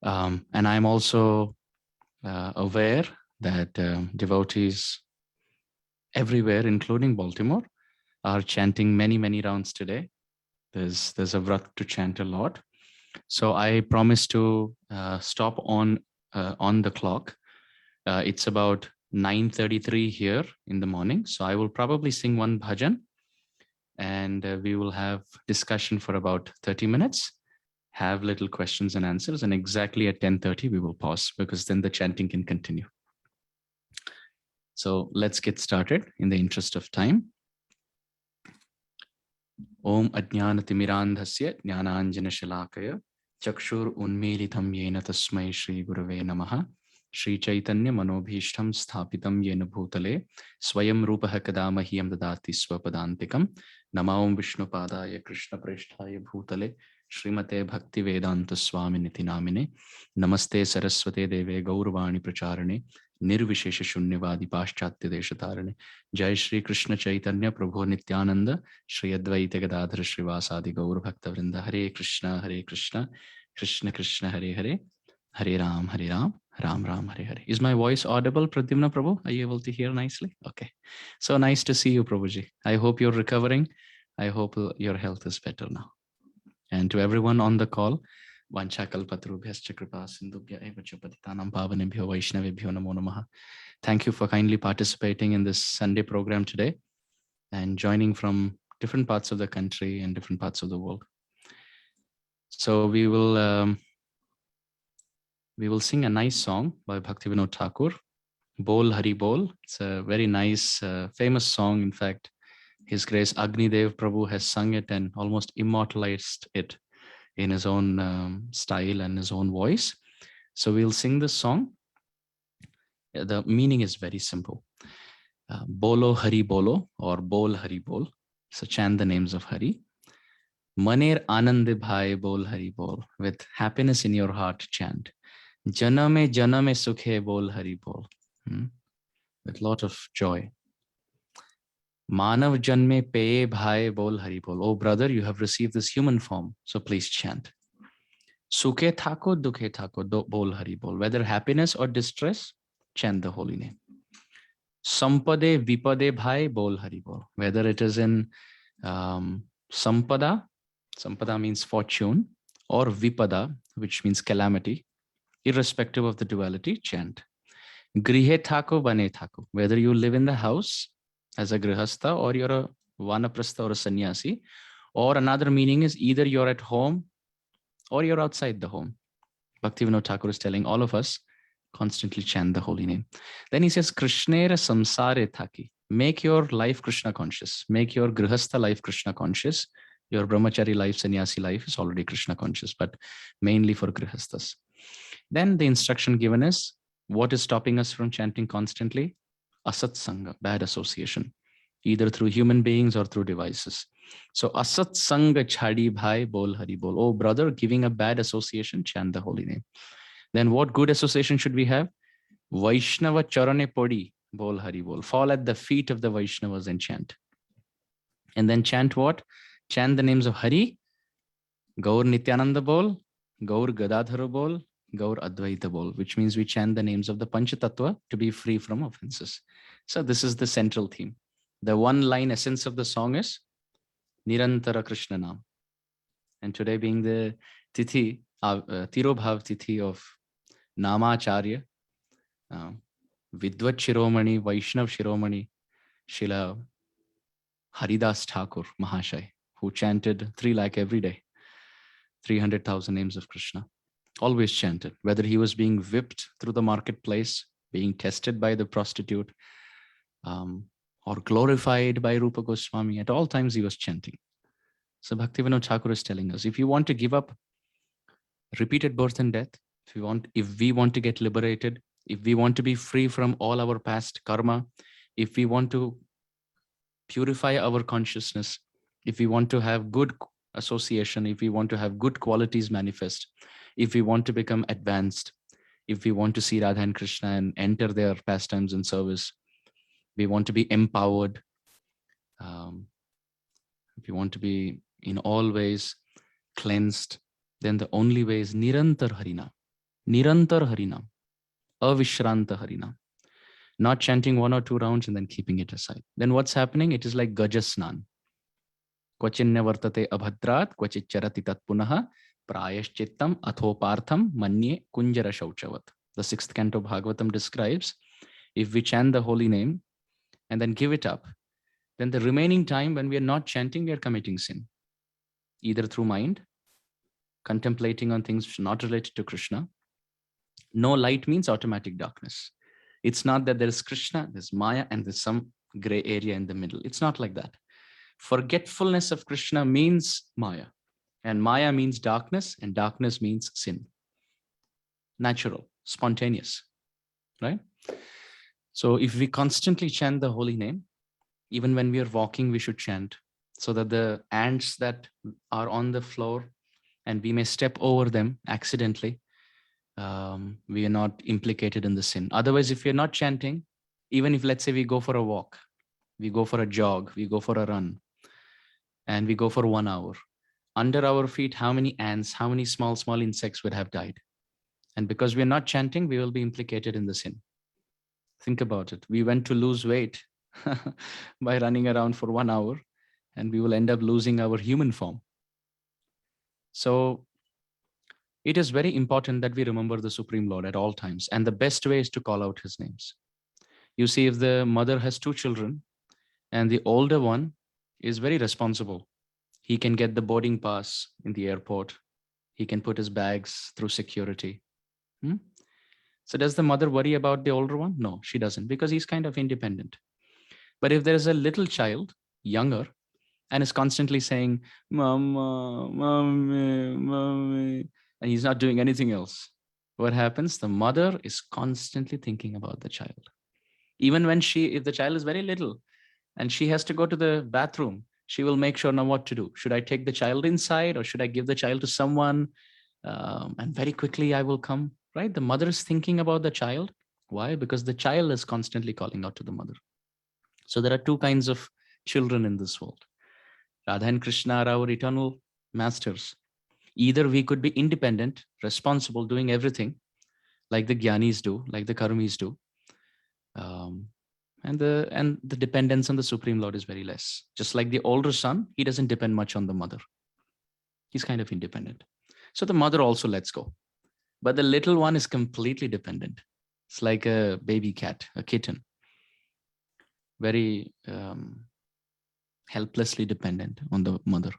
And I'm also aware that devotees everywhere, including Baltimore, are chanting many rounds today. There's a vrat to chant a lot. So I promise to stop on the clock. It's about 9:33 here in the morning. So I will probably sing one bhajan, and we will have discussion for about 30 minutes, have little questions and answers, and exactly at 10:30 we will pause, because then the chanting can continue. So let's get started in the interest of time. Om Ajnanatimmirandhasya Jnananjana Shalakaya Chakshur Unmilitam Yena Tasmai Shri Gurave Namaha Shri Chaitanya Manobhishtam Sthapitam Yena Bhutale Swayam Rupaha Kadamahyam Dadati Swapadantikam Namaom Vishnupadaya Krishna Preshthaya Bhutale Srimate Bhakti Vedanta Swami Niti Namine Namaste Saraswate Deve Gaurvani Pracharane Nirvishesha Shunyavadi Paschatya Deshatarane Jai Shri Krishna Chaitanya Prabhu Nityananda Shri Advaita Gadadhara Srivasadi Gaur Bhakta Vrinda Hare Krishna Krishna Krishna Hare Hare Hare Ram Ram Ram Hare Hare. Is my voice audible, Pradyumna Prabhu? Are you able to hear nicely? Okay. So nice to see you, Prabhuji. I hope you're recovering. I hope your health is better now. And to everyone on the call, Vanchakalpatarubhyascha kripa sindhubhya eva cha patitanam pavanebhyo vaishnavebhyo namo namaha. Thank you for kindly participating in this Sunday program today and joining from different parts of the country and different parts of the world. So we will sing a nice song by Bhaktivinoda Thakur, Bol Hari Bol. It's a very nice, famous song. In fact, His Grace Agni Dev Prabhu has sung it and almost immortalized it in his own style and his own voice. So we'll sing this song. The meaning is very simple. Bolo Hari Bolo or Bol Hari Bol. So chant the names of Hari. Maner Anand Bhai Bol Hari Bol. With happiness in your heart, chant. Janame Janame Sukhe Bol Hari Bol. With lot of joy. Manav Janme Peye Bhai Bol Hari Bol. Oh brother, you have received this human form, so please chant. Sukhe Thako Dukhe Thako Bol Hari Bol. Whether happiness or distress, chant the holy name. Sampade Vipade Bhai Bol Hari Bol. Whether it is in Sampada means fortune, or Vipada, which means calamity, irrespective of the duality, chant. Grihe Thako Bane Thako. Whether you live in the house as a grihastha, or you're a vanaprastha or a sannyasi, or another meaning is either you're at home or you're outside the home. Bhaktivinoda Thakur is telling all of us, constantly chant the holy name. Then he says, Krishnera samsare thaki. Make your life Krishna conscious. Make your grihastha life Krishna conscious. Your brahmachari life, sannyasi life is already Krishna conscious, but mainly for grihasthas. Then the instruction given is, what is stopping us from chanting constantly? Asat Sangha, bad association, either through human beings or through devices. So Asat Sangha Chhadi Bhai Bol Hari Bol. Oh brother, giving a bad association, chant the holy name. Then what good association should we have? Vaishnava Charane Podi Bol Hari Bol. Fall at the feet of the Vaishnavas and chant. And then chant what? Chant the names of Hari, Gaur Nityananda Bol, Gaur Gadadhara Bol, Gaur Advaita Bol, which means we chant the names of the Panchatattva to be free from offenses. So this is the central theme. The one line essence of the song is Nirantara Krishna Nam. And today being the Tithi, Tirobhav Tithi of Namacharya, Vidvat Shiromani, Vaishnav Shiromani, Shila Haridas Thakur Mahashai, who chanted 3 lakh every day, 300,000 names of Krishna. Always chanted, whether he was being whipped through the marketplace, being tested by the prostitute, or glorified by Rupa Goswami, at all times he was chanting. So Bhaktivinoda Thakur is telling us, if you want to give up repeated birth and death, if we want to get liberated, if we want to be free from all our past karma, if we want to purify our consciousness, if we want to have good association, if we want to have good qualities manifest, if we want to become advanced, if we want to see Radha and Krishna and enter their pastimes and service, we want to be empowered, if we want to be in all ways cleansed, then the only way is Nirantar Harina. Nirantar Harinam, Avishranta Harinam. Not chanting 1 or 2 rounds and then keeping it aside. Then what's happening? It is like Gajasnan. Kvachinna vartate abhadrat, kvachit charati tat punaha, prayaschittam athopartham manye kunjara shauchavat. The sixth canto of Bhagavatam describes, if we chant the holy name and then give it up, then the remaining time when we are not chanting, we are committing sin. Either through mind, contemplating on things not related to Krishna. No light means automatic darkness. It's not that there is Krishna, there's Maya, and there's some gray area in the middle. It's not like that. Forgetfulness of Krishna means Maya, and Maya means darkness, and darkness means sin. Natural, spontaneous, right? So if we constantly chant the holy name, even when we are walking, we should chant, so that the ants that are on the floor and we may step over them accidentally, we are not implicated in the sin. Otherwise, if we are not chanting, even if, let's say, we go for a walk, we go for a jog, we go for a run, and we go for 1 hour, under our feet, how many ants, how many small insects would have died? And because we are not chanting, we will be implicated in the sin. Think about it. We went to lose weight by running around for 1 hour, and we will end up losing our human form. So it is very important that we remember the Supreme Lord at all times. And the best way is to call out his names. You see, if the mother has 2 children and the older one is very responsible, he can get the boarding pass in the airport. He can put his bags through security. So does the mother worry about the older one? No, she doesn't, because he's kind of independent. But if there is a little child, younger, and is constantly saying, Mama, Mommy, Mommy, and he's not doing anything else, what happens? The mother is constantly thinking about the child. Even when if the child is very little and she has to go to the bathroom, she will make sure now what to do. Should I take the child inside, or should I give the child to someone? And very quickly I will come, right? The mother is thinking about the child. Why? Because the child is constantly calling out to the mother. So there are 2 kinds of children in this world. Radha and Krishna are our eternal masters. Either we could be independent, responsible, doing everything like the Gyanis do, like the Karmis do. And the dependence on the Supreme Lord is very less. Just like the older son, he doesn't depend much on the mother. He's kind of independent. So the mother also lets go. But the little one is completely dependent. It's like a baby cat, a kitten. Very helplessly dependent on the mother.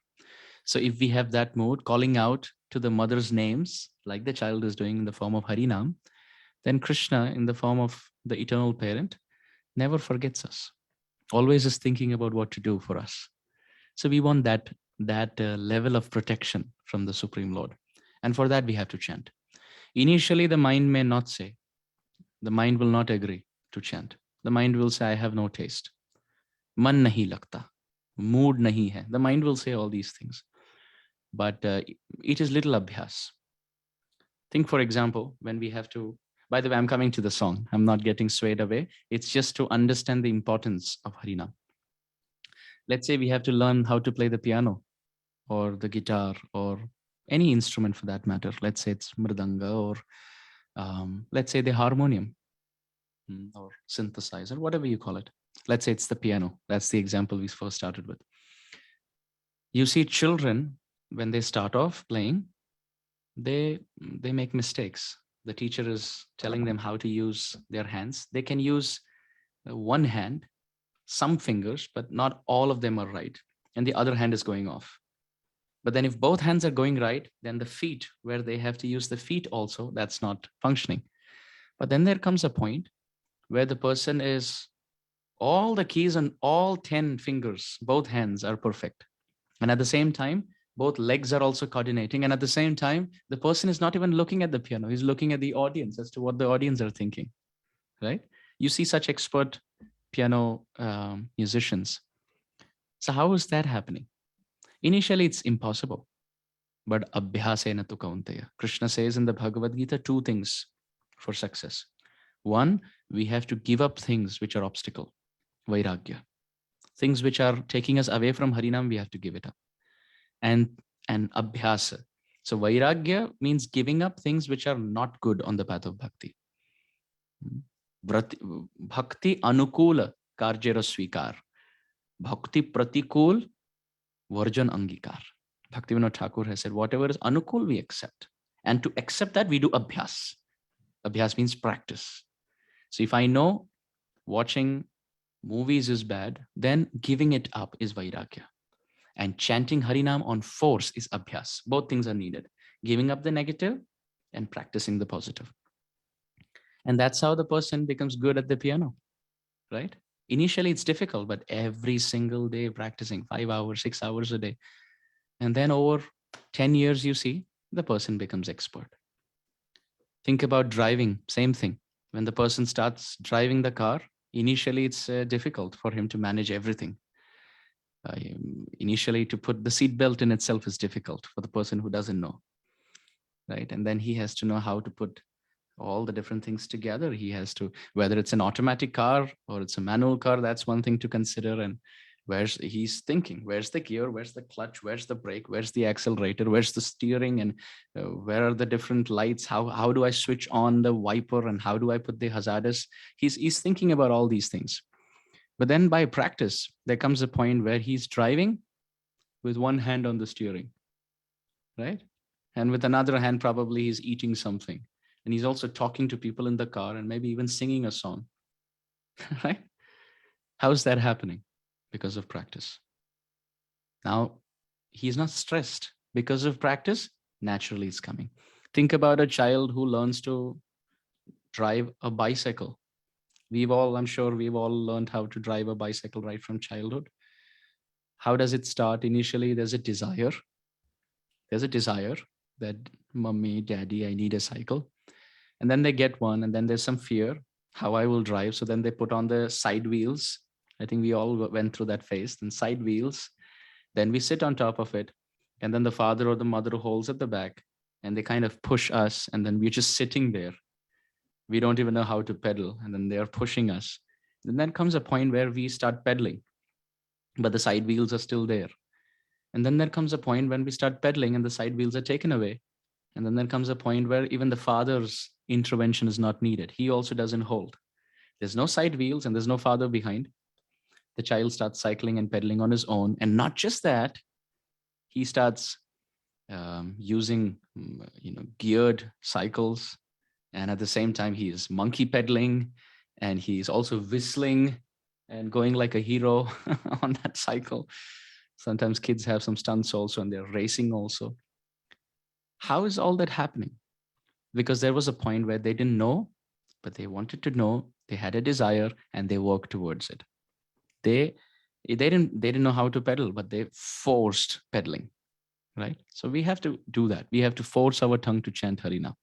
So if we have that mode, calling out to the mother's names, like the child is doing in the form of Harinam, then Krishna, in the form of the eternal parent, never forgets us. Always is thinking about what to do for us. So we want that level of protection from the Supreme Lord. And for that, we have to chant. Initially, the mind may not say. The mind will not agree to chant. The mind will say, I have no taste. Man nahi lagta. Mood nahi hai. The mind will say all these things. But it is little abhyas. Think, for example, when we have to, by the way, I'm coming to the song. I'm not getting swayed away. It's just to understand the importance of Harinam. Let's say we have to learn how to play the piano or the guitar or any instrument for that matter. Let's say it's mridanga, or let's say the harmonium or synthesizer, whatever you call it. Let's say it's the piano. That's the example we first started with. You see children, when they start off playing, they make mistakes. The teacher is telling them how to use their hands. They can use one hand, some fingers, but not all of them are right. And the other hand is going off. But then if both hands are going right, then the feet, where they have to use the feet also, that's not functioning. But then there comes a point where the person is, all the keys on all 10 fingers, both hands are perfect. And at the same time, both legs are also coordinating. And at the same time, the person is not even looking at the piano. He's looking at the audience as to what the audience are thinking, right? You see such expert piano musicians. So how is that happening? Initially, it's impossible. But abhyasena tu kaunteya. Krishna says in the Bhagavad Gita 2 things for success. 1, we have to give up things which are obstacle, vairagya. Things which are taking us away from Harinam, we have to give it up. And abhyasa. So vairagya means giving up things which are not good on the path of bhakti. Bhakti anukula karjera svikar. Bhakti pratikul varjan angikar. Bhaktivinoda Thakur has said, whatever is anukul, we accept. And to accept that, we do abhyas. Abhyas means practice. So if I know watching movies is bad, then giving it up is vairagya. And chanting Harinam on force is abhyas. Both things are needed. Giving up the negative and practicing the positive. And that's how the person becomes good at the piano, right? Initially, it's difficult, but every single day practicing 5 hours, 6 hours a day. And then over 10 years, you see, the person becomes expert. Think about driving, same thing. When the person starts driving the car, initially it's difficult for him to manage everything. Initially, to put the seat belt in itself is difficult for the person who doesn't know, right? And then he has to know how to put all the different things together. He has to, whether it's an automatic car or it's a manual car, that's one thing to consider. And he's thinking, where's the gear, where's the clutch, where's the brake, where's the accelerator, where's the steering, and where are the different lights, how do I switch on the wiper, and how do I put the hazardous. He's thinking about all these things. But then by practice, there comes a point where he's driving with one hand on the steering, right? And with another hand, probably he's eating something. And he's also talking to people in the car and maybe even singing a song, right? How's that happening? Because of practice. Now, he's not stressed because of practice. Naturally, it's coming. Think about a child who learns to drive a bicycle. I'm sure we've all learned how to drive a bicycle right from childhood. How does it start? Initially, there's a desire. There's a desire that mommy, daddy, I need a cycle. And then they get one, and then there's some fear how I will drive. So then they put on the side wheels. I think we all went through that phase. Then side wheels. Then we sit on top of it. And then the father or the mother holds at the back, and they kind of push us. And then we're just sitting there. We don't even know how to pedal. And then they're pushing us. And then comes a point where we start pedaling, but the side wheels are still there. And then there comes a point when we start pedaling and the side wheels are taken away. And then there comes a point where even the father's intervention is not needed. He also doesn't hold. There's no side wheels and there's no father behind. The child starts cycling and pedaling on his own. And not just that, he starts using geared cycles. And at the same time, he is monkey pedaling, and he's also whistling and going like a hero on that cycle. Sometimes kids have some stunts also, and they're racing also. How is all that happening? Because there was a point where they didn't know, but they wanted to know. They had a desire, and they worked towards it. They didn't know how to pedal, but they forced pedaling, right? So we have to do that. We have to force our tongue to chant Harina,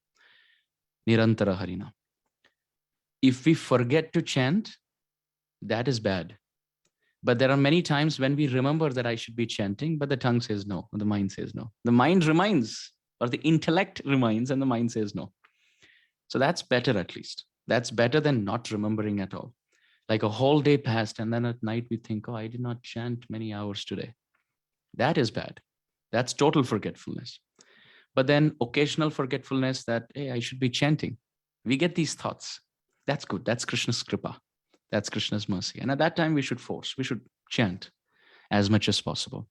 Nirantara Harina. If we forget to chant, that is bad. But there are many times when we remember that I should be chanting, but the tongue says no, or the mind says no. The mind reminds, or the intellect reminds, and the mind says no. So that's better, at least. That's better than not remembering at all. Like a whole day passed, and then at night we think, oh, I did not chant many hours today. That is bad. That's total forgetfulness. But then occasional forgetfulness that, hey, I should be chanting. We get these thoughts. That's good. That's Krishna's kripa. That's Krishna's mercy. And at that time, we should chant as much as possible.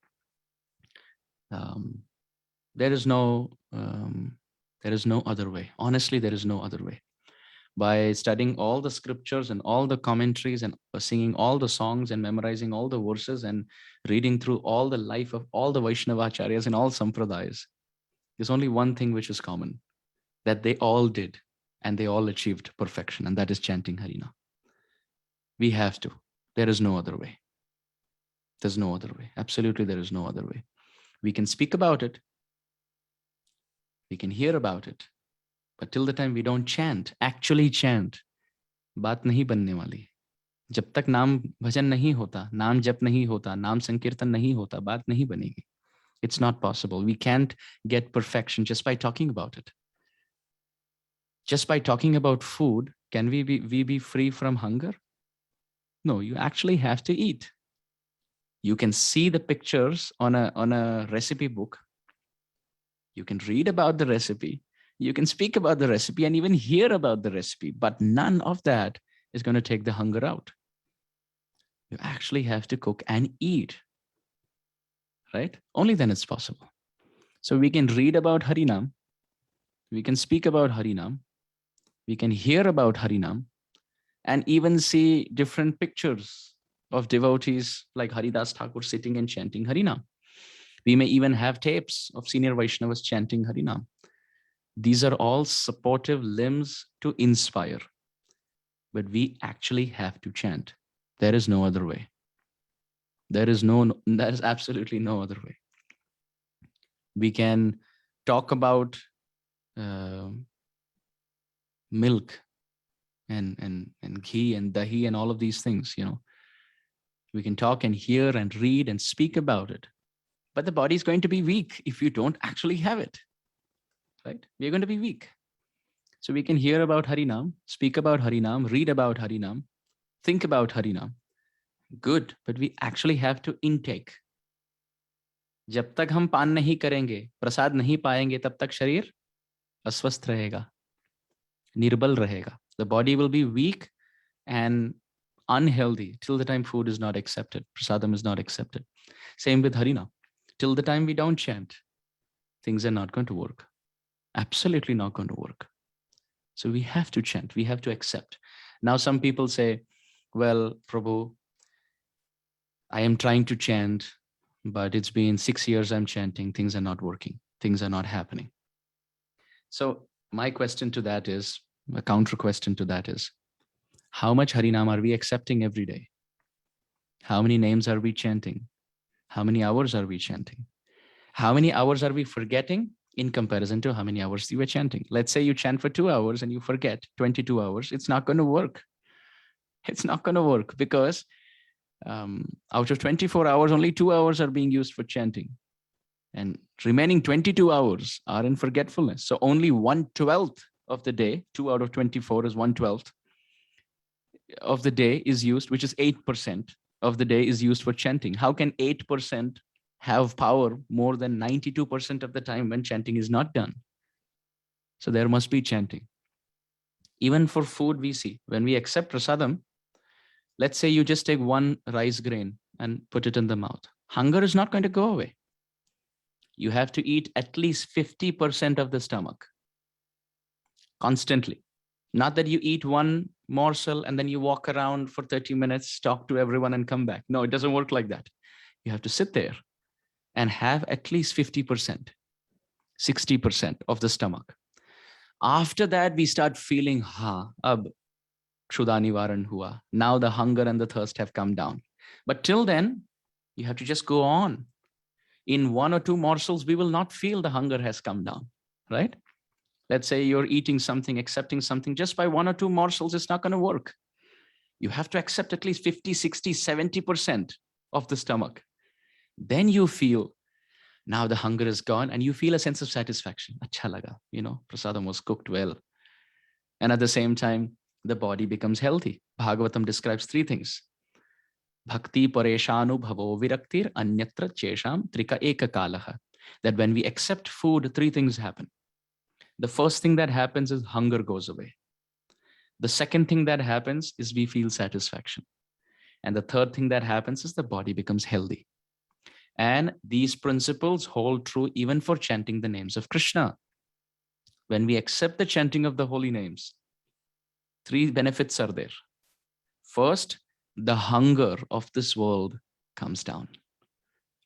There is no other way. Honestly, there is no other way. By studying all the scriptures and all the commentaries and singing all the songs and memorizing all the verses and reading through all the life of all the Vaishnavacharyas and all sampradayas, there's only one thing which is common, that they all did, and they all achieved perfection, and that is chanting Harina. We have to. There is no other way. There's no other way. Absolutely, there is no other way. We can speak about it. We can hear about it. But till the time we don't chant, actually chant, बात नहीं बनने वाली. जब तक नाम भजन नहीं होता, नाम जप नहीं होता, नाम संकीर्तन नहीं होता, बात नहीं बनेगी. It's not possible. We can't get perfection just by talking about it. Just by talking about food, can we be free from hunger? No, you actually have to eat. You can see the pictures on a recipe book, You can read about the recipe, you can speak about the recipe, and even hear about the recipe, but none of that is going to take the hunger out. You actually have to cook and eat, right? Only then it's possible. So we can read about Harinam, we can speak about Harinam, we can hear about Harinam, and even see different pictures of devotees like Haridas Thakur sitting and chanting Harinam. We may even have tapes of senior Vaishnavas chanting Harinam. These are all supportive limbs to inspire, but we actually have to chant. There is no other way. There is absolutely no other way. We can talk about uh, milk and ghee and dahi and all of these things. We can talk and hear and read and speak about it, but the body is going to be weak if you don't actually have it, right? We're going to be weak. So we can hear about Harinam, speak about Harinam, read about Harinam, think about Harinam. Good, but we actually have to intake. जब तक हम पान नहीं करेंगे, प्रसाद नहीं पाएंगे, तब तक शरीर अस्वस्थ रहेगा, निर्बल रहेगा. The body will be weak and unhealthy till the time food is not accepted, prasadam is not accepted. Same with Harinam. Till the time we don't chant, things are not going to work. Absolutely not going to work. So we have to chant, we have to accept. Now some people say, well, Prabhu, I am trying to chant, but it's been 6 years I'm chanting, things are not working, things are not happening. So my question to that is, a counter question to that is, how much Harinam are we accepting every day? How many names are we chanting? How many hours are we chanting? How many hours are we forgetting in comparison to how many hours you were chanting? Let's say you chant for 2 hours and you forget 22 hours. It's not going to work. It's not going to work because out of 24 hours, only 2 hours are being used for chanting. And remaining 22 hours are in forgetfulness. So only 1/12 of the day, 2 out of 24 is 1/12 of the day is used, which is 8% of the day is used for chanting. How can 8% have power more than 92% of the time when chanting is not done? So there must be chanting. Even for food, we see when we accept prasadam, let's say you just take one rice grain and put it in the mouth. Hunger is not going to go away. You have to eat at least 50% of the stomach constantly. Not that you eat one morsel and then you walk around for 30 minutes, talk to everyone and come back. No, it doesn't work like that. You have to sit there and have at least 50%, 60% of the stomach. After that, we start feeling, ab kshuda nivaran hua. Now the hunger and the thirst have come down. But till then, you have to just go on. In 1 or 2 morsels, we will not feel the hunger has come down, right? Let's say you're eating something, accepting something, just by 1 or 2 morsels, it's not going to work. You have to accept at least 50, 60, 70% of the stomach. Then you feel, now the hunger is gone and you feel a sense of satisfaction. Acha laga, prasadam was cooked well. And at the same time, the body becomes healthy. Bhagavatam describes 3 things. Bhakti pareshanu bhavo viraktir anyatra chesham trika ekakalaha. That when we accept food, 3 things happen. The first thing that happens is hunger goes away. The second thing that happens is we feel satisfaction. And the third thing that happens is the body becomes healthy. And these principles hold true even for chanting the names of Krishna. When we accept the chanting of the holy names, 3 benefits are there. First, the hunger of this world comes down,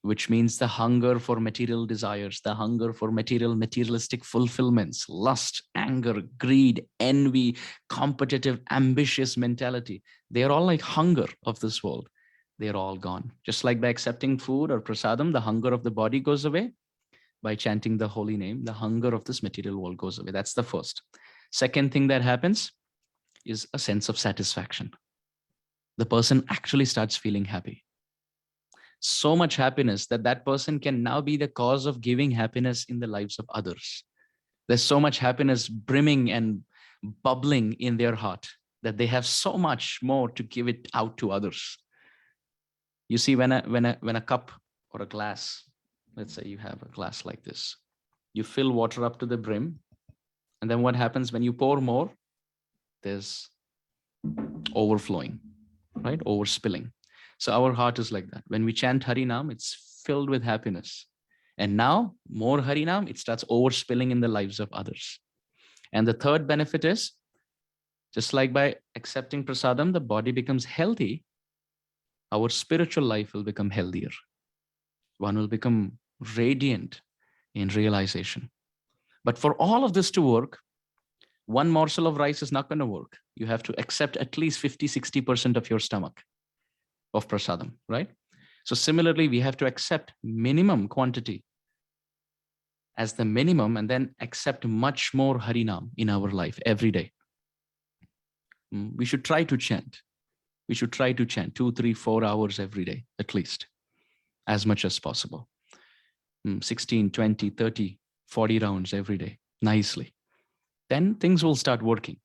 which means the hunger for material desires, the hunger for materialistic fulfillments, lust, anger, greed, envy, competitive, ambitious mentality. They are all like hunger of this world. They are all gone. Just like by accepting food or prasadam, the hunger of the body goes away. By chanting the holy name, the hunger of this material world goes away. That's the first. Second thing that happens is a sense of satisfaction. The person actually starts feeling happy. So much happiness that that person can now be the cause of giving happiness in the lives of others. There's so much happiness brimming and bubbling in their heart that they have so much more to give it out to others. You see, when a cup or a glass, let's say you have a glass like this, You fill water up to the brim. And then what happens when you pour more? There's overflowing, right? Overspilling. So our heart is like that. When we chant Harinam, it's filled with happiness. And now more Harinam, it starts overspilling in the lives of others. And the third benefit is, just like by accepting prasadam, the body becomes healthy, our spiritual life will become healthier. One will become radiant in realization. But for all of this to work, one morsel of rice is not going to work. You have to accept at least 50-60% of your stomach of prasadam, right? So similarly, we have to accept minimum quantity as the minimum and then accept much more Harinam in our life every day. We should try to chant. We should try to chant 2, 3, 4 hours every day, at least, as much as possible. 16, 20, 30, 40 rounds every day, nicely. Then things will start working.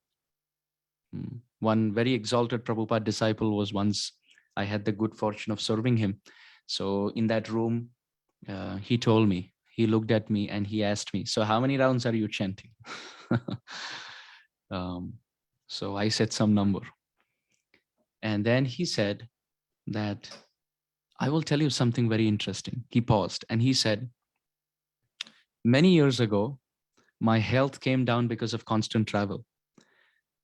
One very exalted Prabhupada disciple was once, I had the good fortune of serving him. So in that room, he told me, he looked at me and he asked me, so how many rounds are you chanting? So I said some number. And then he said that, I will tell you something very interesting. He paused and he said, many years ago, my health came down because of constant travel.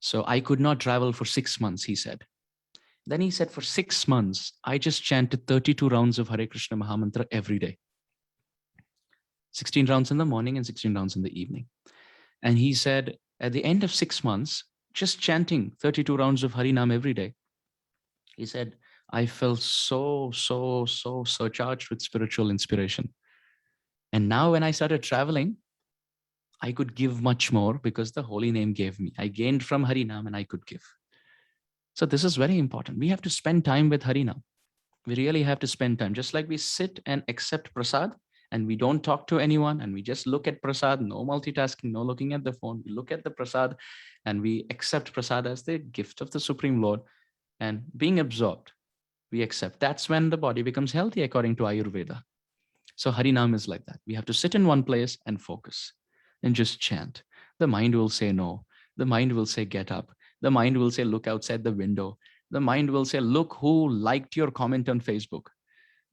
So I could not travel for 6 months, he said. Then he said, for 6 months, I just chanted 32 rounds of Hare Krishna Mahamantra every day. 16 rounds in the morning and 16 rounds in the evening. And he said, at the end of 6 months, just chanting 32 rounds of Harinam every day, he said, I felt so surcharged with spiritual inspiration. And now when I started traveling, I could give much more because the holy name gave me. I gained from Harinam and I could give. So this is very important. We have to spend time with Harinam. We really have to spend time. Just like we sit and accept prasad and we don't talk to anyone and we just look at prasad, no multitasking, no looking at the phone. We look at the prasad and we accept prasad as the gift of the Supreme Lord and being absorbed, we accept. That's when the body becomes healthy according to Ayurveda. So Harinam is like that. We have to sit in one place and focus and just chant. The mind will say no. The mind will say get up. The mind will say look outside the window. The mind will say look who liked your comment on Facebook.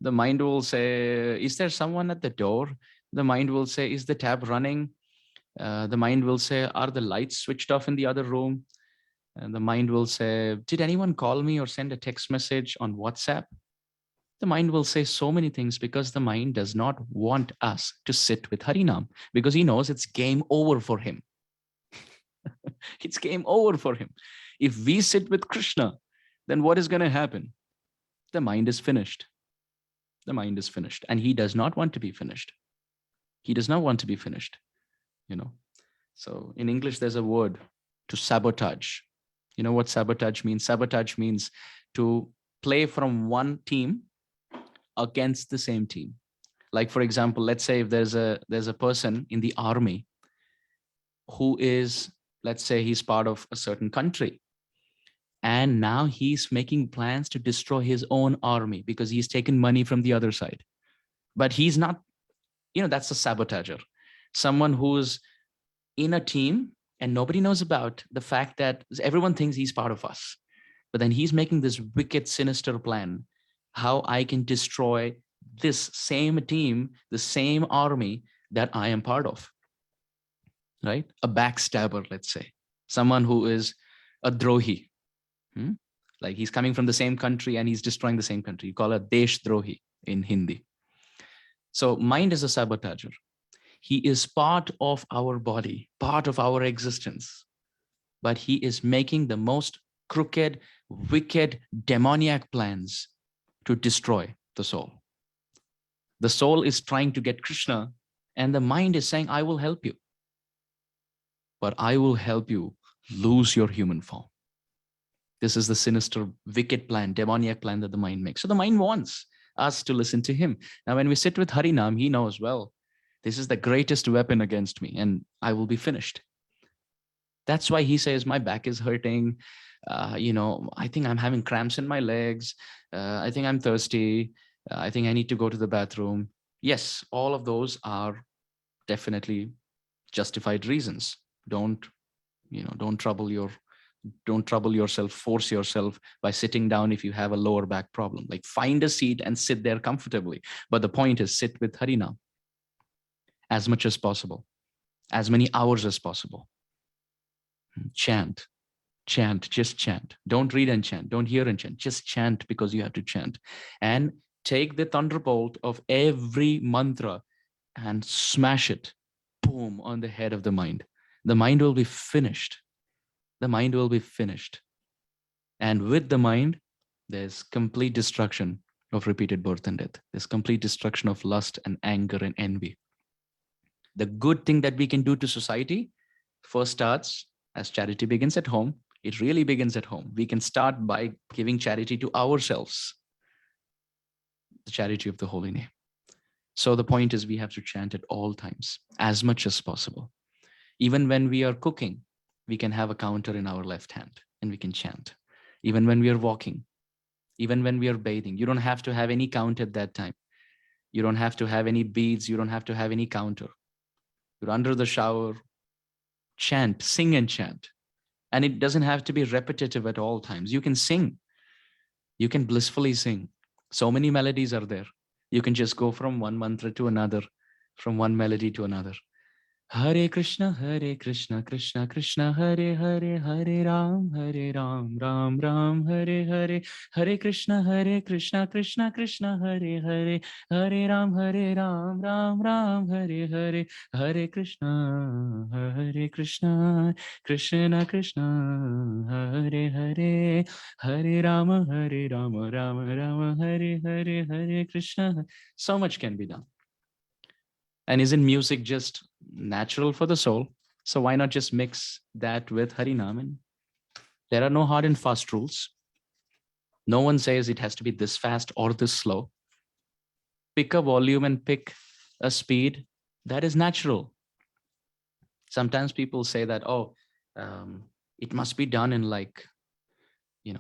The mind will say, is there someone at the door? The mind will say, is the tap running? The mind will say, are the lights switched off in the other room? And the mind will say, did anyone call me or send a text message on WhatsApp? The mind will say so many things because the mind does not want us to sit with Harinam because he knows it's game over for him. It's game over for him. If we sit with Krishna, then what is going to happen? The mind is finished. The mind is finished and he does not want to be finished. He does not want to be finished, you know. So in English, there's a word to sabotage. You know what sabotage means? Sabotage means to play from one team against the same team. Like, for example, let's say if there's a person in the army who is, let's say he's part of a certain country. And now he's making plans to destroy his own army because he's taken money from the other side. But he's not, you know, that's a sabotager. Someone who's in a team and nobody knows about the fact that everyone thinks he's part of us. But then he's making this wicked, sinister plan, how I can destroy this same team, the same army that I am part of, right? A backstabber, let's say, someone who is a drohi. Like he's coming from the same country and he's destroying the same country. You call it Desh Drohi in Hindi. So mind is a sabotager. He is part of our body, part of our existence, but he is making the most crooked, wicked, demoniac plans to destroy the soul. The soul is trying to get Krishna and the mind is saying, I will help you, but I will help you lose your human form. This is the sinister, wicked plan, demoniac plan that the mind makes. So the mind wants us to listen to him. Now, when we sit with Harinam, he knows, well, this is the greatest weapon against me and I will be finished. That's why he says, my back is hurting. You know, I think I'm having cramps in my legs. I think I'm thirsty. I think I need to go to the bathroom. Yes, all of those are definitely justified reasons. Don't, don't trouble yourself, force yourself by sitting down if you have a lower back problem. Like, find a seat and sit there comfortably. But the point is, sit with Harinam as much as possible, as many hours as possible. Chant, chant, just chant. Don't read and chant. Don't hear and chant. Just chant, because you have to chant. And take the thunderbolt of every mantra and smash it, boom, on the head of the mind. The mind will be finished. The mind will be finished. And with the mind, there's complete destruction of repeated birth and death. There's complete destruction of lust and anger and envy. The good thing that we can do to society first starts as charity begins at home. It really begins at home. We can start by giving charity to ourselves, the charity of the holy name. So the point is, we have to chant at all times, as much as possible. Even when we are cooking, we can have a counter in our left hand and we can chant. Even when we are walking, even when we are bathing, you don't have to have any count at that time. You don't have to have any beads. You don't have to have any counter. You're under the shower, chant, sing and chant. And it doesn't have to be repetitive at all times. You can sing. You can blissfully sing. So many melodies are there. You can just go from one mantra to another, from one melody to another. Hare Krishna, Krishna Krishna, Hare Hare, Hare Ram, Ram Ram, Hare Hare, Hare Krishna, Krishna Krishna, Hare Hare, Hare Ram, Ram Ram, Hare Hare, Hare Krishna, Krishna Krishna, Hare Hare, Hare Ram, Ram Hare Hare, Hare Krishna. So much can be done. And isn't music just natural for the soul? So why not just mix that with Harinam? And there are no hard and fast rules. No one says it has to be this fast or this slow. Pick a volume and pick a speed that is natural. Sometimes people say that, it must be done in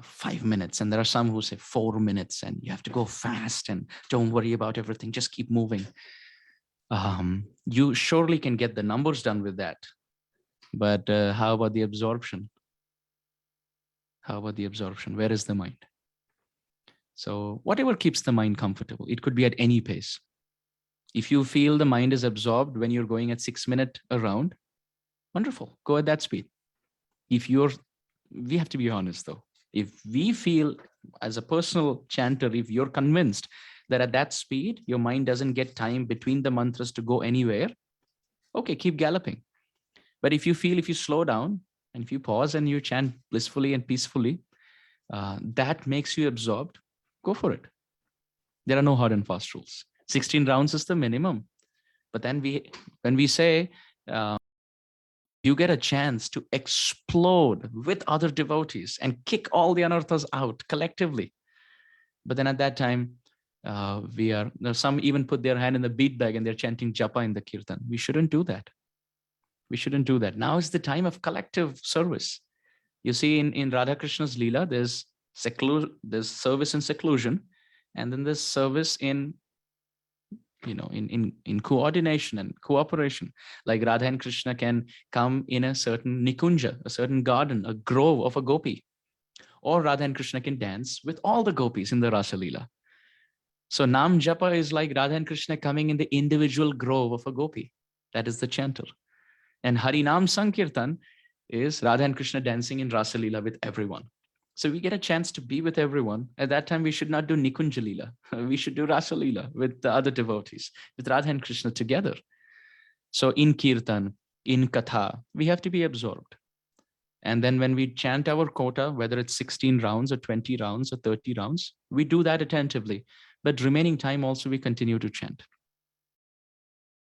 5 minutes. And there are some who say 4 minutes and you have to go fast and don't worry about everything. Just keep moving. You surely can get the numbers done with that. But how about the absorption? How about the absorption? Where is the mind? So whatever keeps the mind comfortable, it could be at any pace. If you feel the mind is absorbed when you're going at 6 minutes a round, wonderful, go at that speed. We have to be honest though. If we feel as a personal chanter, if you're convinced that at that speed, your mind doesn't get time between the mantras to go anywhere, okay, keep galloping. But if you feel, if you slow down and if you pause and you chant blissfully and peacefully, that makes you absorbed, go for it. There are no hard and fast rules. 16 rounds is the minimum. But then when we say, you get a chance to explode with other devotees and kick all the anarthas out collectively. But then at that time, some even put their hand in the beat bag and they're chanting japa in the kirtan. We shouldn't do that. We shouldn't do that. Now is the time of collective service. You see, in Radha Krishna's Leela, there's service in seclusion, and then there's service in coordination and cooperation. Like Radha and Krishna can come in a certain nikunja, a certain garden, a grove of a gopi, or Radha and Krishna can dance with all the gopis in the Rasa Leela. So Nam Japa is like Radha and Krishna coming in the individual grove of a gopi. That is the chanter. And Harinam Sankirtan is Radha and Krishna dancing in Rasa Leela with everyone. So we get a chance to be with everyone. At that time, we should not do Nikunja Leela. We should do Rasa Leela with the other devotees, with Radha and Krishna together. So in Kirtan, in Katha, we have to be absorbed. And then when we chant our quota, whether it's 16 rounds or 20 rounds or 30 rounds, we do that attentively. But remaining time also we continue to chant.